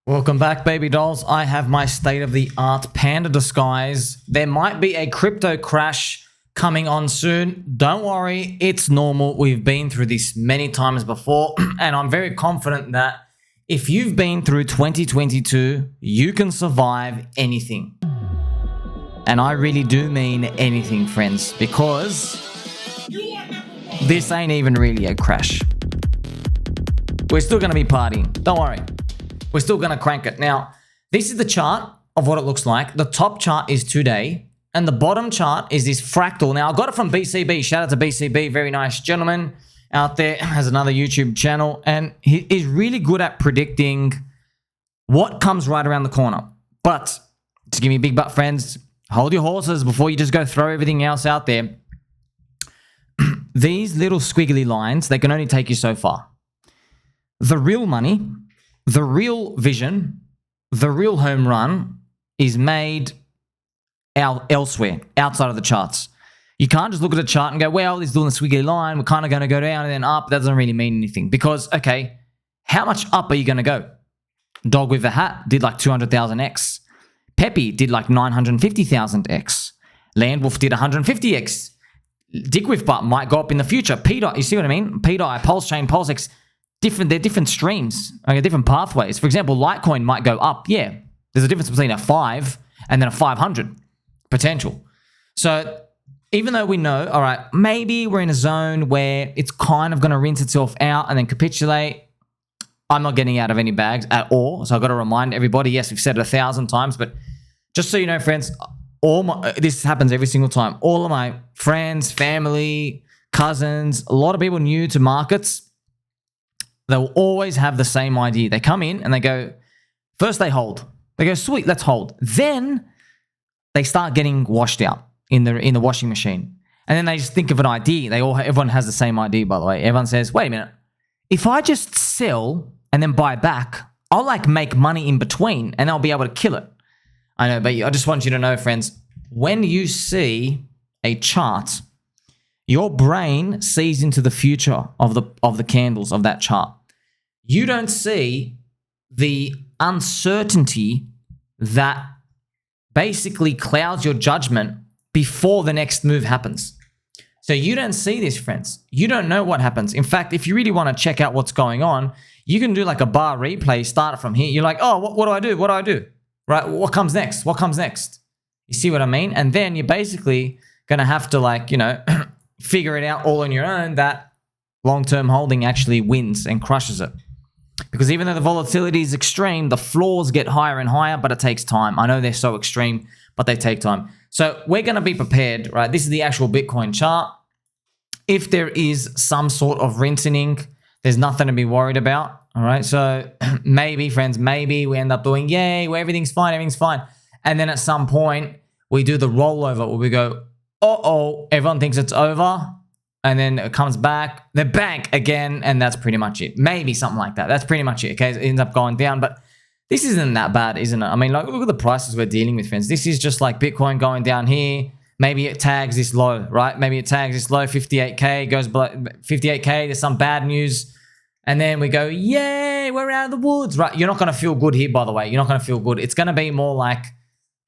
Welcome back, baby dolls. I have my state-of-the-art panda disguise. There might be a crypto crash coming on soon. Don't worry, it's normal. We've been through this many times before, and I'm very confident that if you've been through 2022, you can survive anything. And I really do mean anything, friends, because this ain't even really a crash. We're still going to be partying. Don't worry. We're still going to crank it. Now, this is the chart of what it looks like. The top chart is today, and the bottom chart is this fractal. Now, I got it from BCB. Shout out to BCB. Very nice gentleman out there. Has another YouTube channel, and he is really good at predicting what comes right around the corner. But to give me a big butt, friends, hold your horses before you just go throw everything else out there. These little squiggly lines, they can only take you so far. The real money, the real vision, the real home run is made elsewhere, outside of the charts. You can't just look at a chart and go, well, it's doing a squiggly line. We're kind of going to go down and then up. That doesn't really mean anything because, okay, how much up are you going to go? Dog with a hat did like 200,000x. Peppy did like 950,000x. Landwolf did 150x. Dick with butt might go up in the future. P-Dot, you see what I mean? P-Dot, Pulse Chain, PulseX. They're different streams, okay, different pathways. For example, Litecoin might go up. Yeah, there's a difference between a 5 and then a 500 potential. So even though we know, all right, maybe we're in a zone where it's kind of going to rinse itself out and then capitulate, I'm not getting out of any bags at all. So I've got to remind everybody, yes, we've said it 1,000 times, but just so you know, friends, this happens every single time. All of my friends, family, cousins, a lot of people new to markets, they'll always have the same idea. They come in and they go, first they hold. They go, sweet, let's hold. Then they start getting washed out in the washing machine. And then they just think of an idea. Everyone has the same idea, by the way. Everyone says, wait a minute. If I just sell and then buy back, I'll like make money in between and I'll be able to kill it. I know, but I just want you to know, friends, when you see a chart, your brain sees into the future of the candles of that chart. You don't see the uncertainty that basically clouds your judgment before the next move happens. So you don't see this, friends. You don't know what happens. In fact, if you really want to check out what's going on, you can do like a bar replay, start it from here. You're like, oh, what do I do? What do I do? Right? What comes next? What comes next? You see what I mean? And then you're basically going to have to like, figure it out all on your own that long-term holding actually wins and crushes it. Because even though the volatility is extreme, the floors get higher and higher, but it takes time. I know they're so extreme, but they take time. So we're going to be prepared, right? This is the actual Bitcoin chart. If there is some sort of rinsing, there's nothing to be worried about, all right? So maybe, friends, maybe we end up doing, yay, where everything's fine. And then at some point, we do the rollover where we go, uh-oh, everyone thinks it's over, and then it comes back, the bank again, and that's pretty much it. Maybe something like that. That's pretty much it, okay? It ends up going down, but this isn't that bad, isn't it? I mean, like, look at the prices we're dealing with, friends. This is just like Bitcoin going down here. Maybe it tags this low, right? Maybe it tags this low, 58K, goes below 58K, there's some bad news, and then we go, yay, we're out of the woods, right? You're not going to feel good here, by the way. You're not going to feel good. It's going to be more like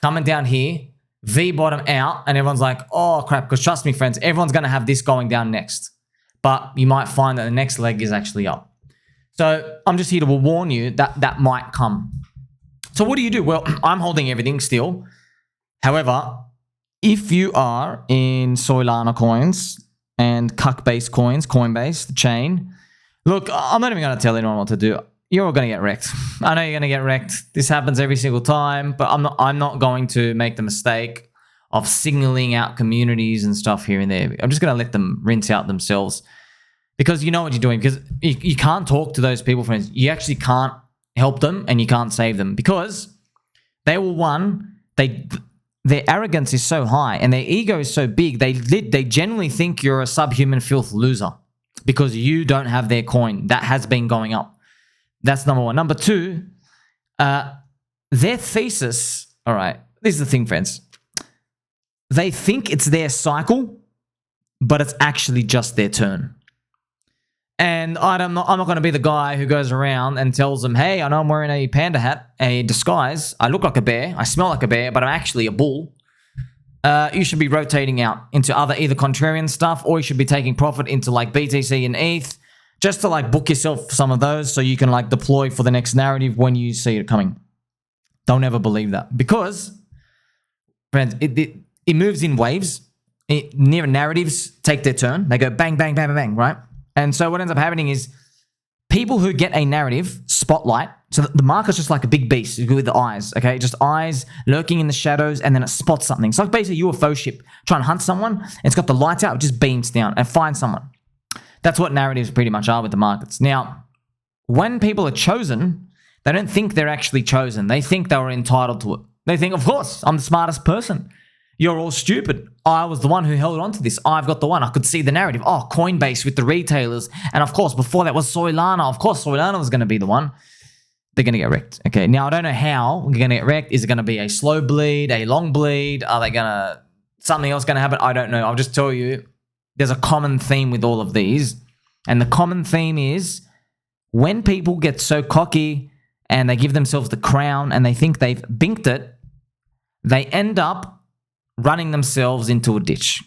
coming down here, V bottom out, and everyone's like, oh crap, because trust me, friends, everyone's going to have this going down next. But you might find that the next leg is actually up. So I'm just here to warn you that that might come. So what do you do? Well, I'm holding everything still. However, if you are in Soylana coins and cuck-based coins, Coinbase, the chain, look, I'm not even going to tell anyone what to do. You're all going to get wrecked. I know you're going to get wrecked. This happens every single time, but I'm not going to make the mistake of signaling out communities and stuff here and there. I'm just going to let them rinse out themselves because you know what you're doing, because you can't talk to those people, friends. You actually can't help them and you can't save them because they will, their arrogance is so high and their ego is so big, they generally think you're a subhuman filth loser because you don't have their coin. That has been going up. That's number one. Number two, their thesis, all right, this is the thing, friends. They think it's their cycle, but it's actually just their turn. And I'm not going to be the guy who goes around and tells them, hey, I know I'm wearing a panda hat, a disguise. I look like a bear. I smell like a bear, but I'm actually a bull. You should be rotating out into either contrarian stuff, or you should be taking profit into like BTC and ETH, just to like book yourself some of those so you can like deploy for the next narrative when you see it coming. Don't ever believe that, because, friends, it moves in waves. Narratives take their turn. They go bang, bang, bang, bang, bang, right? And so what ends up happening is people who get a narrative spotlight, so the market's just like a big beast with the eyes, okay? Just eyes lurking in the shadows, and then it spots something. It's like basically a UFO ship trying to hunt someone. It's got the lights out, it just beams down and finds someone. That's what narratives pretty much are with the markets. Now, when people are chosen, they don't think they're actually chosen. They think they were entitled to it. They think, of course, I'm the smartest person. You're all stupid. I was the one who held on to this. I've got the one. I could see the narrative. Oh, Coinbase with the retailers. And of course, before that was Soylana. Of course, Soylana was going to be the one. They're going to get wrecked. Okay, now I don't know how they're going to get wrecked. Is it going to be a slow bleed, a long bleed? Are they going to, something else going to happen? I don't know. I'll just tell you, there's a common theme with all of these. And the common theme is when people get so cocky and they give themselves the crown and they think they've binked it, they end up running themselves into a ditch.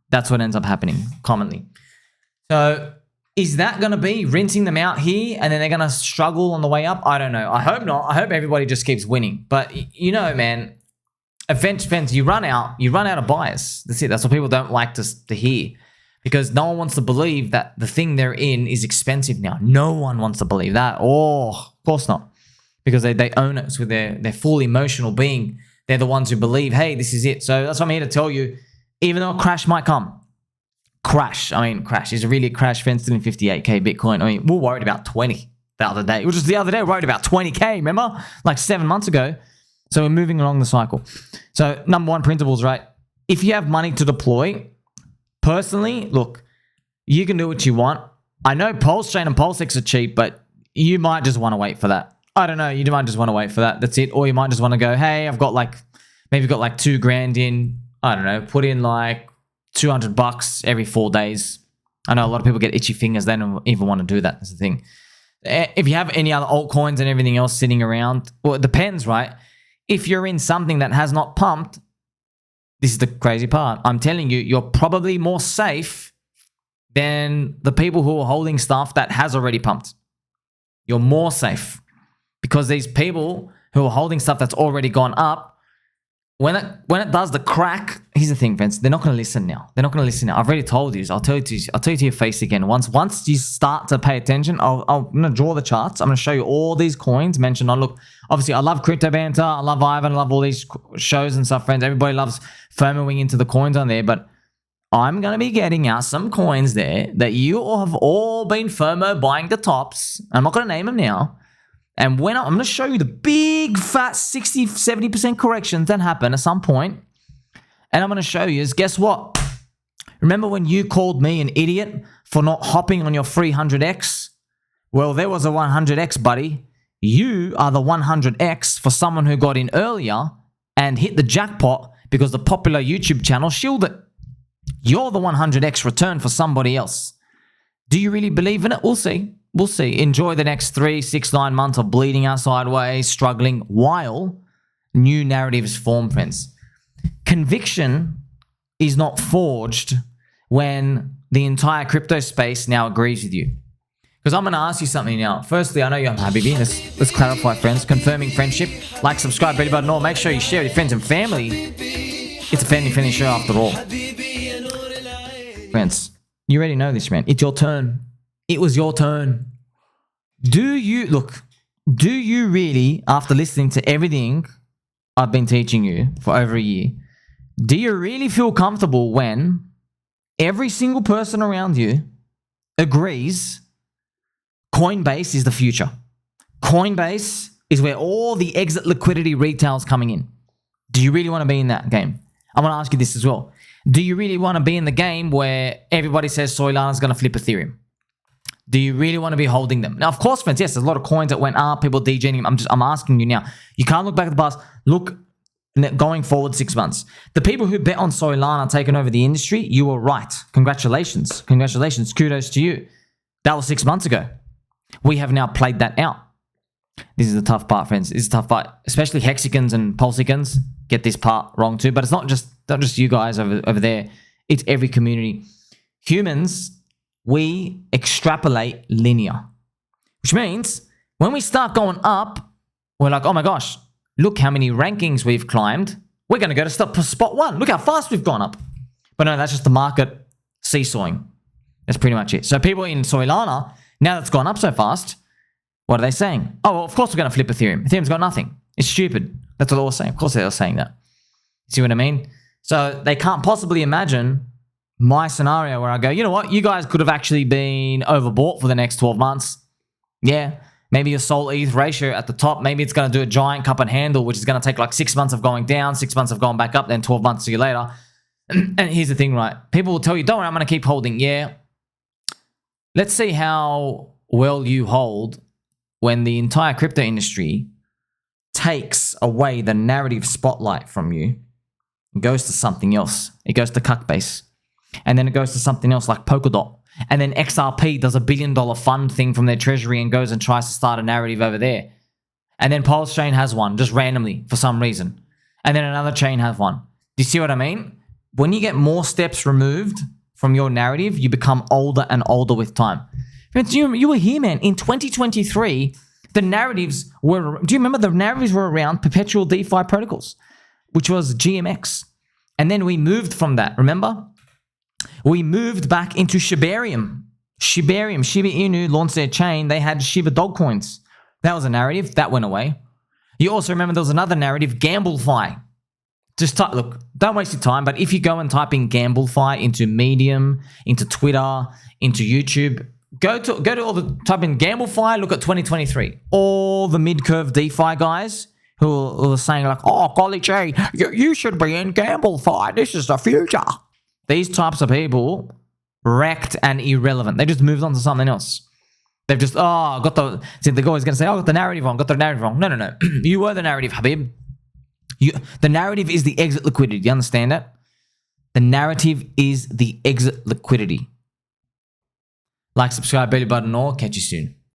That's what ends up happening commonly. So is that going to be rinsing them out here and then they're going to struggle on the way up? I don't know. I hope not. I hope everybody just keeps winning. But you know, man, events, you run out of buyers. That's it. That's what people don't like to hear, because no one wants to believe that the thing they're in is expensive now. No one wants to believe that. Oh, of course not. Because they own it with their full emotional being. They're the ones who believe, hey, this is it. So that's what I'm here to tell you. Even though a crash might come. Crash. Is it really a crash? Fence in 58K Bitcoin. We were worried about 20 the other day. Which is the other day, we worried about 20K, remember? Like 7 months ago. So we're moving along the cycle. So number one principles, right? If you have money to deploy, personally, look, you can do what you want. I know Pulse Chain and PulseX are cheap, but you might just want to wait for that. I don't know. You might just want to wait for that. That's it. Or you might just want to go, hey, I've got like, maybe got like $2,000 in. I don't know. Put in like $200 every 4 days. I know a lot of people get itchy fingers. They don't even want to do that. That's the thing. If you have any other altcoins and everything else sitting around, well, it depends, right? If you're in something that has not pumped, this is the crazy part. I'm telling you, you're probably more safe than the people who are holding stuff that has already pumped. You're more safe. Because these people who are holding stuff that's already gone up, when it does the crack, here's the thing, friends, they're not going to listen now. They're not going to listen now. I've already told you. I'll tell you to your face again. Once you start to pay attention, I'm going to draw the charts. I'm going to show you all these coins mentioned on. Look, obviously, I love Crypto Banter. I love Ivan. I love all these shows and stuff, friends. Everybody loves FOMOing into the coins on there, but I'm going to be getting out some coins there that you have all been FOMO buying the tops. I'm not going to name them now. And when I'm going to show you the big fat 60, 70% corrections that happen at some point. And I'm going to show you is, guess what? Remember when you called me an idiot for not hopping on your 300X? Well, there was a 100X, buddy. You are the 100X for someone who got in earlier and hit the jackpot because the popular YouTube channel shielded it. You're the 100X return for somebody else. Do you really believe in it? We'll see. We'll see. Enjoy the next 3, 6, 9 months of bleeding out sideways, struggling, while new narratives form, friends. Conviction is not forged when the entire crypto space now agrees with you. Because I'm going to ask you something now. Firstly, I know you're Habibi. Let's clarify, friends. Confirming friendship. Like, subscribe, belly button, all. Make sure you share with your friends and family. It's a family-friendly show after all. Friends, you already know this, man. It's your turn. It was your turn. Do you really, after listening to everything I've been teaching you for over a year, do you really feel comfortable when every single person around you agrees Coinbase is the future? Coinbase is where all the exit liquidity retail is coming in. Do you really want to be in that game? I'm going to ask you this as well. Do you really want to be in the game where everybody says Soylana is going to flip Ethereum? Do you really want to be holding them? Now, of course, friends, yes, there's a lot of coins that went up, people DJing. I'm asking you now. You can't look back at the past. Look, going forward 6 months. The people who bet on Soylana taking over the industry, you were right. Congratulations. Congratulations. Kudos to you. That was 6 months ago. We have now played that out. This is the tough part, friends. This is the tough part. Especially hexagons and pulsicans get this part wrong too. But it's not just you guys over there. It's every community. Humans, we extrapolate linear. Which means when we start going up, we're like, oh my gosh, look how many rankings we've climbed. We're going to go to spot one. Look how fast we've gone up. But no, that's just the market seesawing. That's pretty much it. So people in Soylana, now that's gone up so fast, what are they saying? Oh, well, of course we're going to flip Ethereum. Ethereum's got nothing. It's stupid. That's what they're all saying. Of course they're all saying that. See what I mean? So they can't possibly imagine my scenario where I go, you know what? You guys could have actually been overbought for the next 12 months. Yeah. Maybe your Sol ETH ratio at the top, maybe it's going to do a giant cup and handle, which is going to take like 6 months of going down, 6 months of going back up, then 12 months to you later. And here's the thing, right? People will tell you, don't worry, I'm going to keep holding. Yeah. Let's see how well you hold when the entire crypto industry takes away the narrative spotlight from you and goes to something else. It goes to Coinbase. And then it goes to something else like Polkadot. And then XRP does $1 billion fund thing from their treasury and goes and tries to start a narrative over there. And then Pulse Chain has one, just randomly, for some reason. And then another chain has one. Do you see what I mean? When you get more steps removed from your narrative, you become older and older with time. You were here, man. In 2023, the narratives were... Do you remember the narratives were around perpetual DeFi protocols, which was GMX. And then we moved from that, remember? We moved back into Shibarium. Shiba Inu launched their chain. They had Shiba dog coins. That was a narrative. That went away. You also remember there was another narrative, GambleFi. Just type, look, don't waste your time, but if you go and type in GambleFi into Medium, into Twitter, into YouTube, go to all the, type in GambleFi, look at 2023. All the mid-curve DeFi guys who are saying like, oh, golly gee, you should be in GambleFi. This is the future. These types of people, wrecked and irrelevant. They just moved on to something else. They've just, got the, see, the guy's going to say, got the narrative wrong, got the narrative wrong. No. You were the narrative, Habib. The narrative is the exit liquidity. Do you understand that? The narrative is the exit liquidity. Like, subscribe, belly button, or catch you soon.